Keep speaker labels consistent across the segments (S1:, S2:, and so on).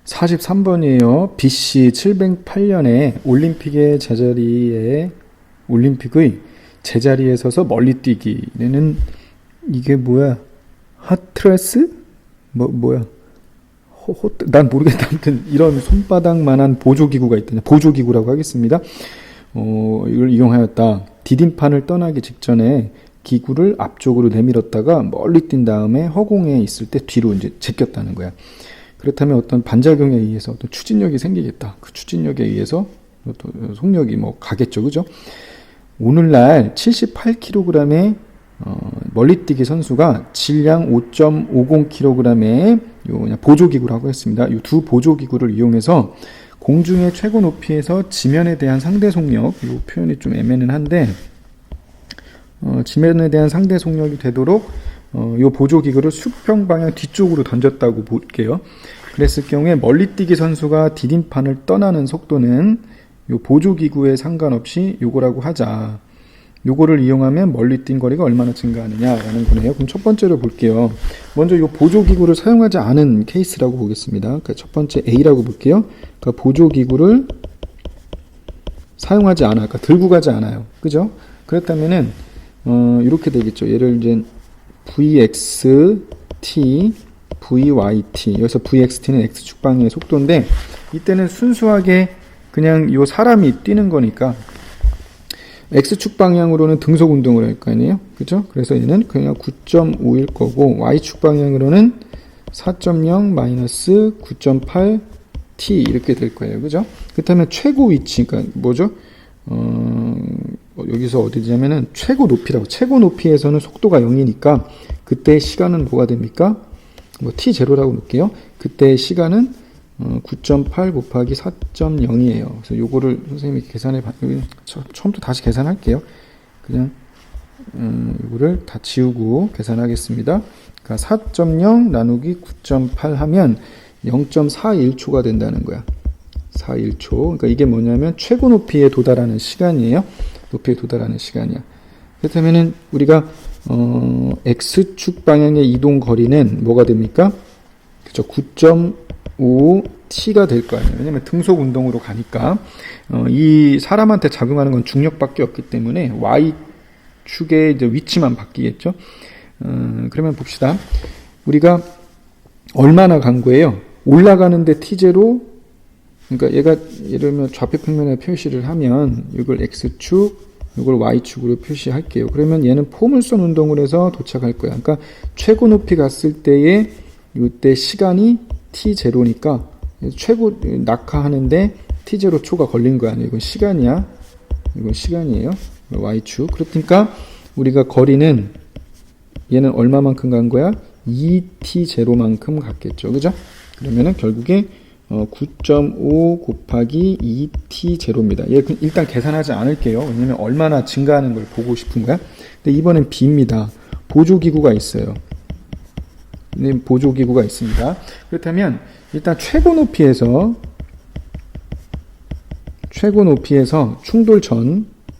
S1: 43번이에요. BC 708년에 올림픽의 제자리에 서서 멀리 뛰기는 이게 뭐야? 하트레스? 뭐야? 난 모르겠다. 아무튼 이런 손바닥만한 보조기구가 있다. 보조기구라고 하겠습니다. 이걸 이용하였다. 디딤판을 떠나기 직전에 기구를 앞쪽으로 내밀었다가 멀리 뛴 다음에 허공에 있을 때 뒤로 이제 제꼈다는 거야. 그렇다면 어떤 반작용에 의해서 어떤 추진력이 생기겠다. 그 추진력에 의해서 또 속력이 가겠죠, 그죠? 오늘날 78kg의 멀리뛰기 선수가 질량 5.50kg의 그냥 보조기구라고 했습니다. 이 두 보조기구를 이용해서 공중의 최고 높이에서 지면에 대한 상대 속력, 이 표현이 좀 애매는 한데 지면에 대한 상대 속력이 되도록 이 보조기구를 수평 방향 뒤쪽으로 던졌다고 볼게요. 그랬을 경우에 멀리뛰기 선수가 디딤판을 떠나는 속도는 이 보조기구에 상관없이 요거라고 하자. 요거를 이용하면 멀리 뛴 거리가 얼마나 증가하느냐라는 거네요. 그럼 첫 번째로 볼게요. 먼저 이 보조기구를 사용하지 않은 케이스라고 보겠습니다. 그러니까 첫 번째 A라고 볼게요. 그러니까 보조기구를 사용하지 않아. 그러니까 들고 가지 않아요. 그죠? 그렇다면은 이렇게 되겠죠. 얘를 이제 VXT, VYT. 여기서 VXT는 X축 방향의 속도인데 이때는 순수하게 그냥 이 사람이 뛰는 거니까 X축 방향으로는 등속 운동을 할 거 아니에요? 그죠? 그래서 얘는 그냥 9.5일 거고, Y축 방향으로는 4.0 마이너스 9.8 T 이렇게 될 거예요. 그죠? 그렇다면 최고 위치, 그러니까 뭐죠? 여기서 어디냐면은 최고 높이라고. 최고 높이에서는 속도가 0이니까 그때 시간은 뭐가 됩니까? T0라고 놓을게요. 그때 시간은 9.8 곱하기 4.0이에요. 그래서 요거를 선생님이 계산해 처음부터 다시 계산할게요. 그냥 요거를 다 지우고 계산하겠습니다. 그러니까 4.0 나누기 9.8 하면 0.41초가 된다는 거야. 41초. 그러니까 이게 뭐냐면 최고 높이에 도달하는 시간이에요. 높이에 도달하는 시간이야. 그렇다면은 우리가 X축 방향의 이동 거리는 뭐가 됩니까? 그죠? 9.5T가 될 거 아니에요. 왜냐면 등속 운동으로 가니까 이 사람한테 작용하는 건 중력밖에 없기 때문에 Y축의 이제 위치만 바뀌겠죠. 그러면 봅시다. 우리가 얼마나 간 거예요? 올라가는데 T0, 그러니까 얘가 예를 들면 좌표 평면에 표시를 하면 이걸 X축, 이걸 Y축으로 표시할게요. 그러면 얘는 포물선 운동을 해서 도착할 거야. 그러니까 최고 높이 갔을 때에 이때 시간이 T0니까 최고 낙하하는데 T0 초가 걸린 거 아니에요. 이건 시간이야. 이건 시간이에요. Y축. 그러니까 우리가 거리는 얘는 얼마만큼 간 거야? 2T0만큼 갔겠죠. 그죠? 그러면은 결국에 9.5 곱하기 2T0입니다. 얘 일단 계산하지 않을게요. 왜냐면 얼마나 증가하는 걸 보고 싶은 거야. 근데 이번엔 B입니다. 보조기구가 있어요. 보조기구가 있습니다. 그렇다면 일단 최고 높이에서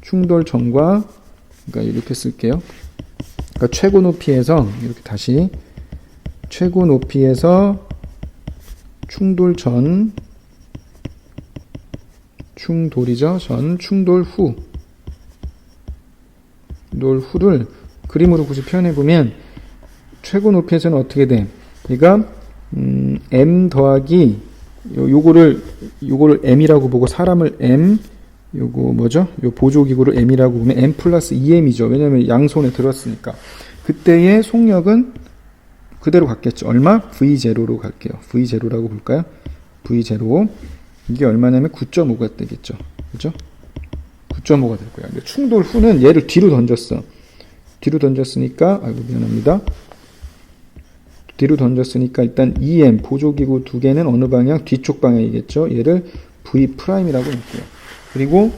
S1: 충돌전과 그러니까 이렇게 쓸게요. 그러니까 최고 높이에서 이렇게 다시 최고 높이에서 충돌이죠. 충돌 후를 그림으로 굳이 표현해 보면 최고 높이에서는 어떻게 돼? 그러니까 m 더하기 요거를 m이라고 보고 사람을 m, 요거 뭐죠? 요 보조기구를 m이라고 보면 m 플러스 2m이죠. 왜냐면 양손에 들었으니까. 그때의 속력은 그대로 갔겠죠. 얼마? V0로 갈게요. V0라고 볼까요? V0. 이게 얼마냐면 9.5가 되겠죠. 그죠? 9.5가 될 거야. 근데 충돌 후는 얘를 뒤로 던졌어. 뒤로 던졌으니까, 미안합니다. 뒤로 던졌으니까 일단 EM, 보조기구 두 개는 어느 방향? 뒤쪽 방향이겠죠. 얘를 V'이라고 놓을게요. 그리고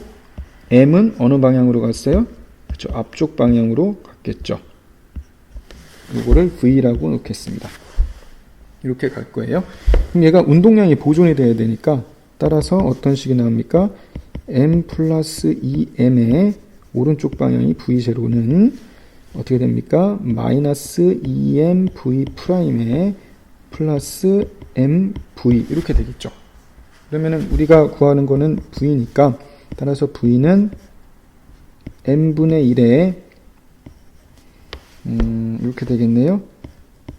S1: M은 어느 방향으로 갔어요? 그렇죠. 앞쪽 방향으로 갔겠죠. 이거를 V라고 놓겠습니다. 이렇게 갈 거예요. 그럼 얘가 운동량이 보존이 돼야 되니까 따라서 어떤 식이 나옵니까? M 플러스 2M의 오른쪽 방향이 V0는 어떻게 됩니까? 마이너스 2M V 프라임의 플러스 mv 이렇게 되겠죠. 그러면은 우리가 구하는 거는 v니까 따라서 v는 n분의 1에 이렇게 되겠네요.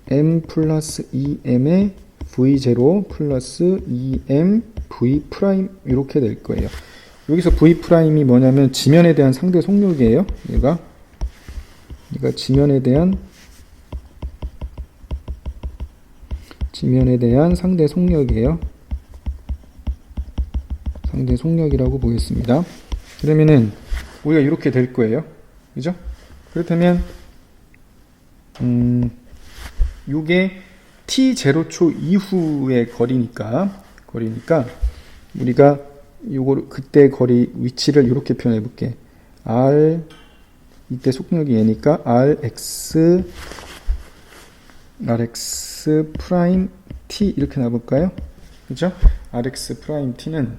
S1: m 플러스 2m의 v0 플러스 2m v 프라임 이렇게 될 거예요. 여기서 v 프라임이 뭐냐면 지면에 대한 상대 속력이에요. 얘가 지면에 대한 상대 속력이에요. 상대 속력이라고 보겠습니다. 그러면은 우리가 이렇게 될 거예요. 그죠? 그렇다면 요게 t0초 이후의 거리니까 우리가 요거 그때 거리 위치를 이렇게 표현해 볼게. r 이때 속력이 얘니까 rx 프라임 t 이렇게 놔볼까요? 그죠? rx 프라임 t는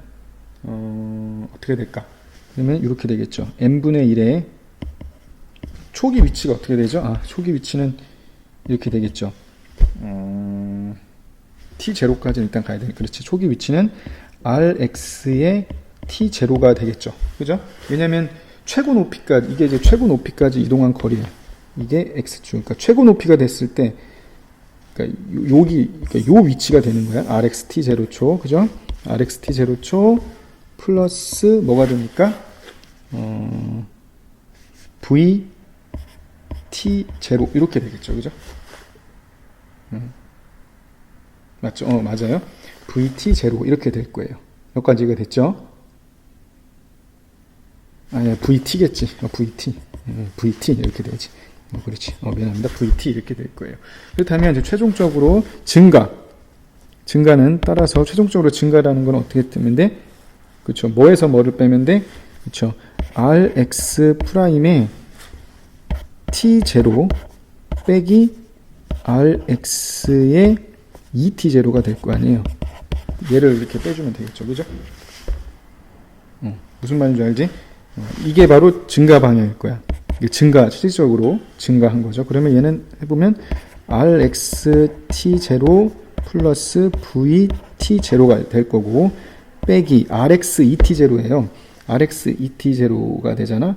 S1: 어떻게 될까? 그러면 이렇게 되겠죠. n분의 1의 초기 위치가 어떻게 되죠? 초기 위치는 이렇게 되겠죠. t0까지 일단 가야 되니까 그렇지. 초기 위치는 rx의 t0가 되겠죠. 그죠? 왜냐면 최고 높이까지 이게 이제 최고 높이까지 이동한 거리예요. 이게 x축. 그러니까 최고 높이가 됐을 때 그러니까 요 위치가 되는 거야. rxt 0초. 그죠? rxt 0초 플러스 뭐가 됩니까? v t0 이렇게 되겠죠. 그죠? 맞죠? 맞아요. vt0 이렇게 될 거예요. 여기까지가 됐죠? vt겠지. vt 이렇게 되지. 그렇지. 미안합니다. vt 이렇게 될 거예요. 그렇다면 이제 최종적으로 증가는 따라서 최종적으로 증가라는 건 어떻게 되면 돼? 그렇죠. 뭐에서 뭐를 빼면 돼? 그렇죠. rx 프라임의 t0 빼기 rx의 2t0가 될 거 아니에요. 얘를 이렇게 빼주면 되겠죠. 그죠? 무슨 말인지 알지? 이게 바로 증가 방향일 거야. 실질적으로 증가한 거죠. 그러면 얘는 해보면 rxt0 플러스 vt0가 될 거고 빼기 rx2t0예요. rx2t0가 되잖아.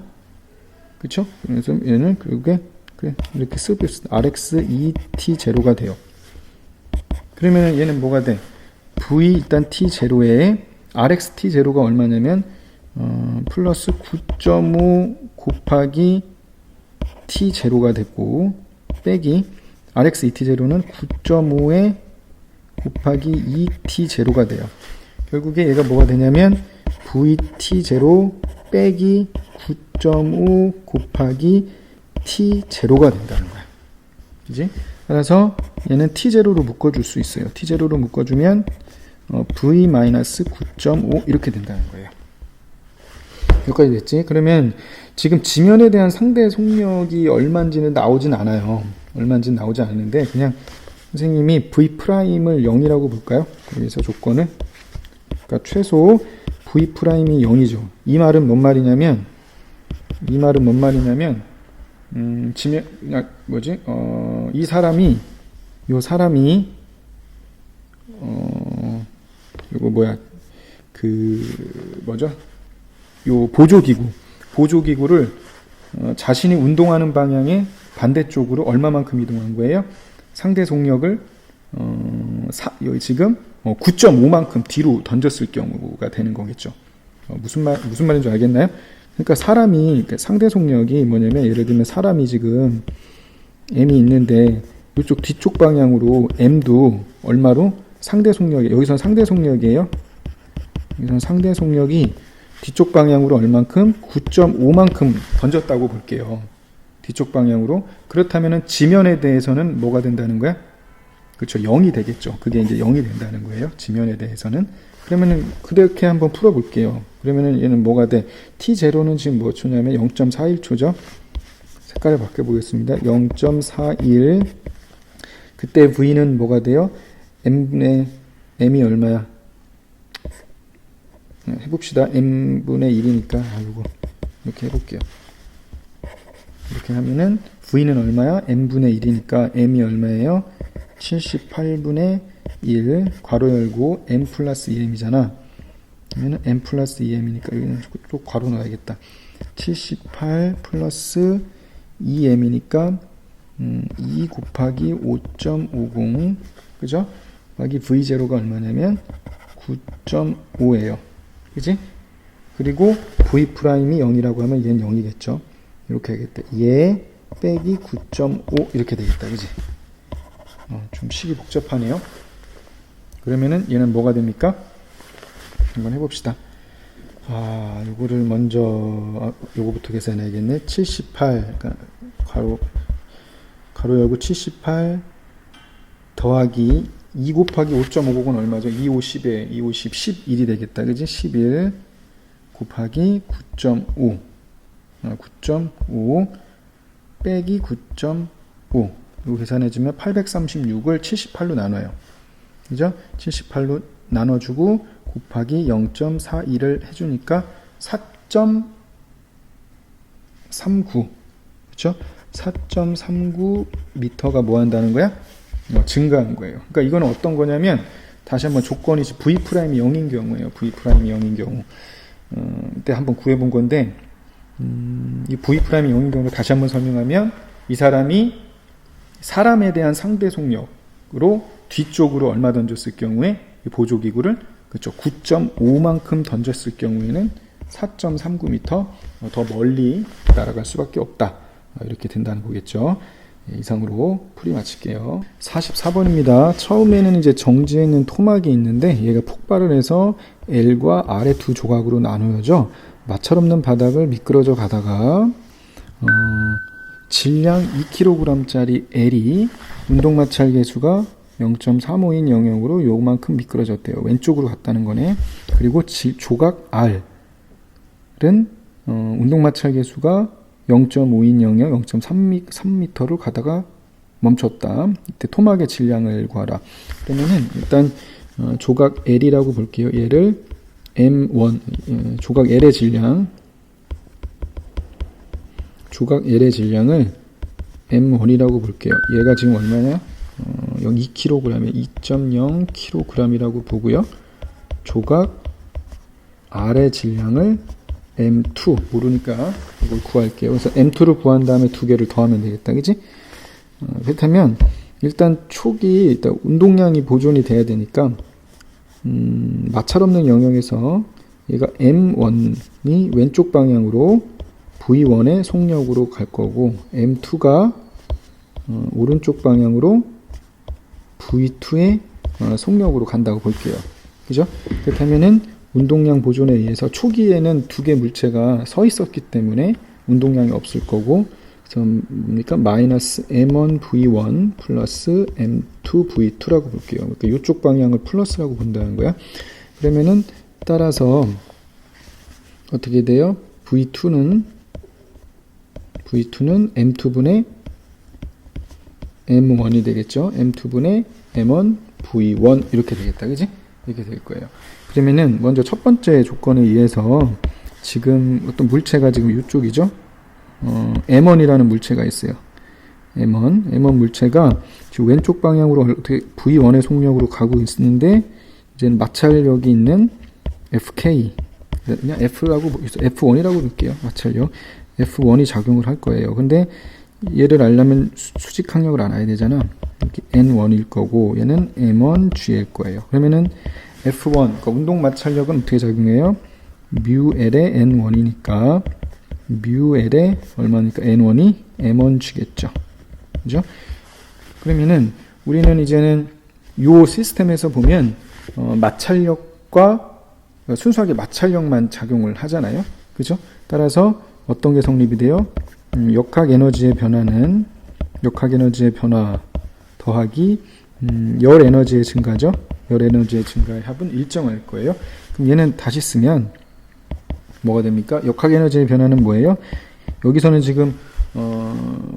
S1: 그쵸? 그래서 얘는 그게 이렇게 쓰고 있어. rx2t0가 돼요. 그러면 얘는 뭐가 돼? v 일단 t0에 rxt0가 얼마냐면 플러스 9.5 곱하기 t0가 됐고 빼기 rx2t0는 9.5에 곱하기 2t0가 돼요. 결국에 얘가 뭐가 되냐면 vt0 빼기 9.5 곱하기 t0가 된다는 거야. 그지? 따라서 얘는 t0로 묶어줄 수 있어요. t0로 묶어주면 v-9.5 이렇게 된다는 거예요. 여기까지 됐지? 그러면 지금 지면에 대한 상대 속력이 얼마인지는 나오진 않아요. 얼마인지는 나오지 않는데 그냥 선생님이 v'을 0이라고 볼까요? 그래서 조건을 그러니까 최소 v'이 0이죠. 이 말은 뭔 말이냐면 지면 이 사람이 요 보조기구를 자신이 운동하는 방향의 반대쪽으로 얼마만큼 이동한 거예요? 상대 속력을 여기 지금 9.5만큼 뒤로 던졌을 경우가 되는 거겠죠. 무슨 말인지 알겠나요? 그러니까 상대 속력이 뭐냐면 예를 들면 사람이 지금 m이 있는데 이쪽 뒤쪽 방향으로 m도 얼마로 상대 속력이 여기서는 상대 속력이에요. 여기서는 상대 속력이 뒤쪽 방향으로 얼만큼 9.5만큼 던졌다고 볼게요. 뒤쪽 방향으로. 그렇다면은 지면에 대해서는 뭐가 된다는 거야? 그렇죠. 0이 되겠죠. 그게 이제 0이 된다는 거예요. 지면에 대해서는. 그러면은 그렇게 한번 풀어 볼게요. 그러면은 얘는 뭐가 돼? t0는 지금 몇 초냐면 0.41초죠. 색깔을 바꿔 보겠습니다. 0.41. 그때 v는 뭐가 돼요? m이 얼마야? 해봅시다. m분의 1이니까 이거 이렇게 해볼게요. 이렇게 하면은 v는 얼마야? m분의 1이니까 m이 얼마예요? 78분의 1 괄호 열고 m 플러스 2m이잖아. 그러면 m 플러스 2m이니까 여기는 또 괄호 넣어야겠다. 78 플러스 2m이니까 2 곱하기 5.50 그죠? 곱하기 v0가 얼마냐면 9.5예요. 그지? 그리고 v'이 0이라고 하면 얘는 0이겠죠. 이렇게 하겠다. 얘 빼기 9.5 이렇게 되겠다. 그지? 좀 식이 복잡하네요. 그러면은 얘는 뭐가 됩니까? 한번 해봅시다. 요거를 먼저 요거부터 계산해야겠네. 78 그러니까 가로 열고 78 더하기 2 곱하기 5.50은 얼마죠? 2, 50에 2, 50, 11이 되겠다. 그지? 11 곱하기 9.5 9.5 빼기 9.5 이거 계산해주면 836을 78로 나눠요. 그죠? 78로 나눠주고 곱하기 0.42를 해주니까 4.39 그쵸? 4.39 미터가 뭐 한다는 거야? 증가한 거예요. 그러니까 이거는 어떤 거냐면 다시 한번 조건이지 V'이 0인 경우예요. V'이 0인 경우 이때 한번 구해본 건데 이 V'이 0인 경우를 다시 한번 설명하면 이 사람이 사람에 대한 상대 속력으로 뒤쪽으로 얼마 던졌을 경우에 이 보조기구를 그렇죠. 9.5만큼 던졌을 경우에는 4.39m 더 멀리 날아갈 수밖에 없다. 이렇게 된다는 거겠죠. 이상으로 풀이 마칠게요. 44번입니다. 처음에는 이제 정지해 있는 토막이 있는데 얘가 폭발을 해서 L과 R의 두 조각으로 나누어져 마찰없는 바닥을 미끄러져 가다가 질량 2kg짜리 L이 운동 마찰 계수가 0.35인 영역으로 요만큼 미끄러졌대요. 왼쪽으로 갔다는 거네. 그리고 조각 R은 운동 마찰 계수가 0.5인 영역 0.3m로 가다가 멈췄다. 이때 토막의 질량을 구하라. 그러면은 일단 조각 L이라고 볼게요. 얘를 M1 조각 L의 질량 조각 L의 질량을 M1이라고 볼게요. 얘가 지금 얼마냐? 2kg에 2.0kg이라고 보고요. 조각 R의 질량을 M2 모르니까 이걸 구할게요. 그래서 M2를 구한 다음에 두 개를 더하면 되겠다. 그지? 그렇다면 일단 초기 일단 운동량이 보존이 돼야 되니까 마찰 없는 영역에서 얘가 M1이 왼쪽 방향으로 V1의 속력으로 갈 거고 M2가 오른쪽 방향으로 V2의 속력으로 간다고 볼게요. 그죠? 그렇다면은 운동량 보존에 의해서 초기에는 두 개 물체가 서 있었기 때문에 운동량이 없을 거고, 그래서 뭡니까? 마이너스 M1V1 플러스 M2V2라고 볼게요. 그러니까 이쪽 방향을 플러스라고 본다는 거야. 그러면은 따라서 어떻게 돼요? V2는 M2분의 M1이 되겠죠. M2분의 M1 V1 이렇게 되겠다. 그지? 이렇게 될 거예요. 그러면은 먼저 첫 번째 조건에 의해서 지금 어떤 물체가 지금 이쪽이죠. M1이라는 물체가 있어요. M1 물체가 지금 왼쪽 방향으로 어떻게 V1의 속력으로 가고 있는데 이제는 마찰력이 있는 FK 그냥 F1이라고 볼게요. 마찰력 F1이 작용을 할 거예요. 근데 얘를 알려면 수직 항력을 알아야 되잖아. 이렇게 N1일 거고 얘는 M1G일 거예요. 그러면은 F1, 그러니까 운동 마찰력은 어떻게 작용해요? 뮤L의 N1이니까 뮤L의 얼마니까 N1이 M1G겠죠. 그죠? 그러면은 우리는 이제는 요 시스템에서 보면 마찰력과 순수하게 마찰력만 작용을 하잖아요. 그죠? 따라서 어떤 게 성립이 돼요? 역학 에너지의 변화는 역학 에너지의 변화 더하기 열 에너지의 증가죠. 열 에너지의 증가의 합은 일정할 거예요. 그럼 얘는 다시 쓰면 뭐가 됩니까? 역학 에너지의 변화는 뭐예요? 여기서는 지금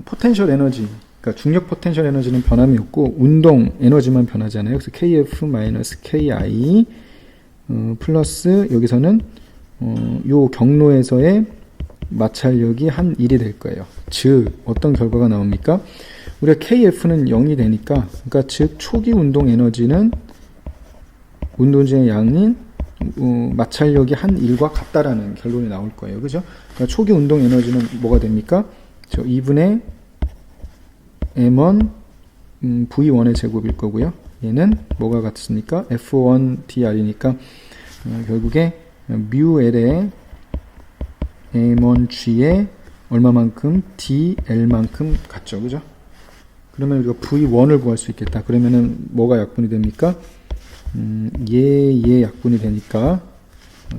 S1: 포텐셜 에너지, 그러니까 중력 포텐셜 에너지는 변함이 없고 운동 에너지만 변하잖아요. 그래서 KF-KI 플러스 여기서는 요 경로에서의 마찰력이 한 1이 될 거예요. 즉 어떤 결과가 나옵니까? 우리가 KF는 0이 되니까, 그러니까 즉 초기 운동 에너지는 운동량의 양인 마찰력이 한 1과 같다라는 결론이 나올 거예요. 그죠? 그러니까 초기 운동 에너지는 뭐가 됩니까? 저 2분의 m1 v1의 제곱일 거고요. 얘는 뭐가 같습니까? f1dr이니까 결국에 μl의 m1g의 얼마만큼? dl만큼 같죠. 그죠? 그러면 우리가 v1을 구할 수 있겠다. 그러면은 뭐가 약분이 됩니까? 얘 약분이 되니까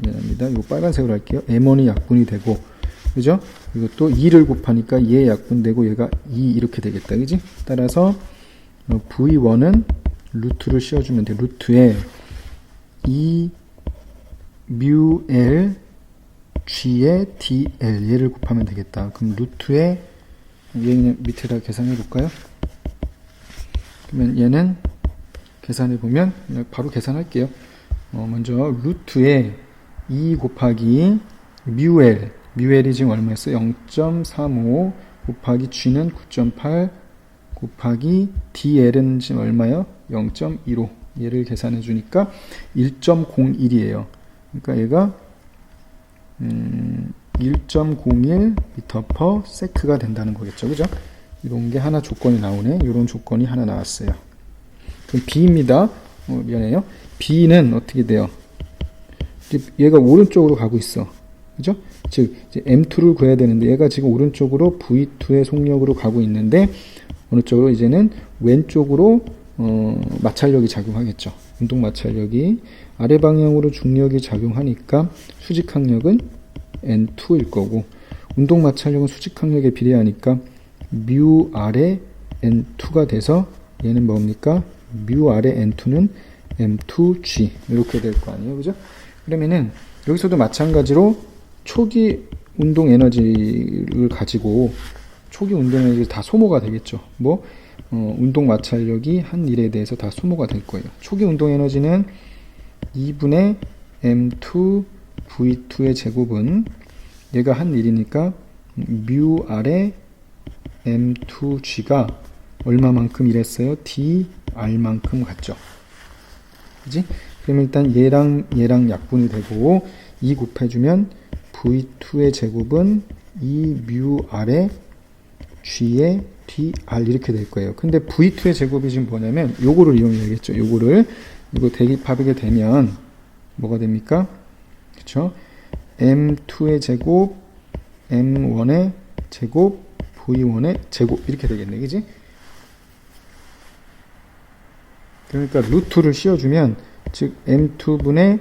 S1: 미안합니다. 이거 빨간색으로 할게요. m1이 약분이 되고, 그죠? 그리고 또 2를 곱하니까 얘 약분되고 얘가 2 이렇게 되겠다. 그지? 따라서 v1은 루트를 씌워주면 돼. 루트에 2 μl g의 dl 얘를 곱하면 되겠다. 그럼 루트에 얘는 밑에다 계산해 볼까요? 그러면 얘는 계산해 보면 바로 계산할게요. 먼저 루트에 2 곱하기 μl이 지금 얼마였어요? 0.35 곱하기 g는 9.8 곱하기 dl은 지금 얼마요? 0.15. 얘를 계산해 주니까 1.01이에요. 그러니까 얘가 1.01 m/s가 된다는 거겠죠. 그죠? 이런 게 하나 조건이 나오네. 이런 조건이 하나 나왔어요. 그럼 B입니다. 미안해요. B는 어떻게 돼요? 얘가 오른쪽으로 가고 있어. 그죠? 즉, 이제 M2를 구해야 되는데, 얘가 지금 오른쪽으로 V2의 속력으로 가고 있는데, 어느 쪽으로 이제는 왼쪽으로, 마찰력이 작용하겠죠. 운동 마찰력이 아래 방향으로 중력이 작용하니까 수직항력은 N2일 거고, 운동 마찰력은 수직항력에 비례하니까 뮤 아래 N2가 돼서 얘는 뭡니까? 뮤 아래 N2는 M2G 이렇게 될 거 아니에요. 그죠? 그러면은 여기서도 마찬가지로 초기 운동 에너지를 가지고 초기 운동 에너지 다 소모가 되겠죠. 운동 마찰력이 한 일에 대해서 다 소모가 될 거예요. 초기 운동 에너지는 2분의 M2 V2의 제곱은 얘가 한 일이니까 뮤 아래 M2G가 얼마만큼 일했어요? DR만큼 같죠. 그지? 그럼 일단 얘랑 약분이 되고 2 곱해주면 V2의 제곱은 2뮤 아래 G의 DR 이렇게 될 거예요. 근데 V2의 제곱이 지금 뭐냐면 요거를 이용해야겠죠. 이거 대입하게 되면 뭐가 됩니까? 그쵸? M2의 제곱, M1의 제곱, V1의 제곱 이렇게 되겠네. 그지? 그러니까 루트를 씌워주면 즉 M2분의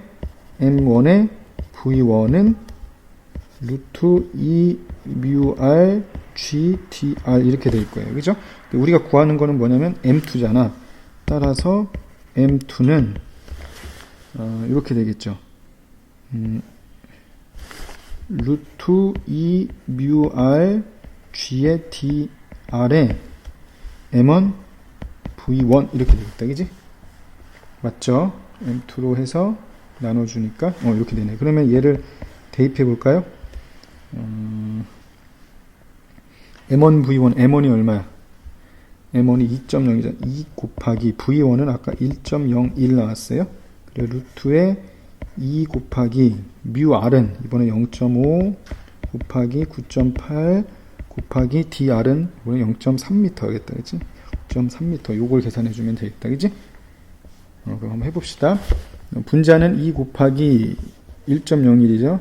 S1: M1의 V1은 루트 2 μr g dr 이렇게 될 거예요. 그죠? 우리가 구하는 거는 뭐냐면 M2잖아. 따라서 M2는 이렇게 되겠죠. 루트 2 μr g의 dr에 M1 V1 이렇게 되겠다. 그지? 맞죠? M2로 해서 나눠주니까 이렇게 되네. 그러면 얘를 대입해 볼까요? M1 V1 M1이 얼마야? M1이 2.0이잖아. 2 곱하기 V1은 아까 1.01 나왔어요. 그래 루트에 2 곱하기 뮤 R은 이번에 0.5 곱하기 9.8 곱하기 dr은 이번에 0.3m 하겠다. 그치? 0.3m 요걸 계산해 주면 되겠다. 그치? 그럼 한번 해봅시다. 분자는 2 곱하기 1.01이죠.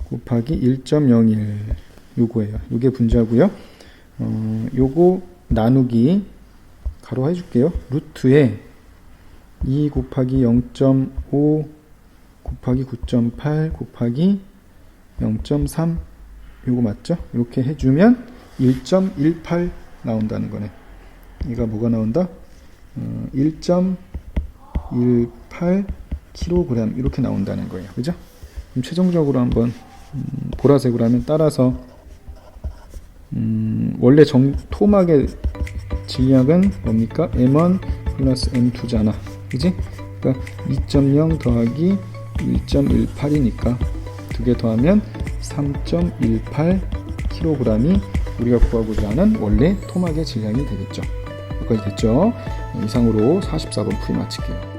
S1: 곱하기 1.01 요거예요. 요게 분자고요. 요거 나누기 가로 해줄게요. 루트에 2 곱하기 0.5 곱하기 9.8 곱하기 0.3 요거 맞죠? 이렇게 해주면 1.18 나온다는 거네. 이가 뭐가 나온다? 1.18kg 이렇게 나온다는 거예요. 그죠? 그럼 최종적으로 한번 보라색으로 하면 따라서 원래 토막의 질량은 뭡니까? M1 플러스 M2잖아. 그지? 그러니까 2.0 더하기 1.18이니까 두 개 더하면 3.18kg이 우리가 구하고자 하는 원래 토막의 질량이 되겠죠. 여기까지 됐죠? 이상으로 44번 풀이 마칠게요.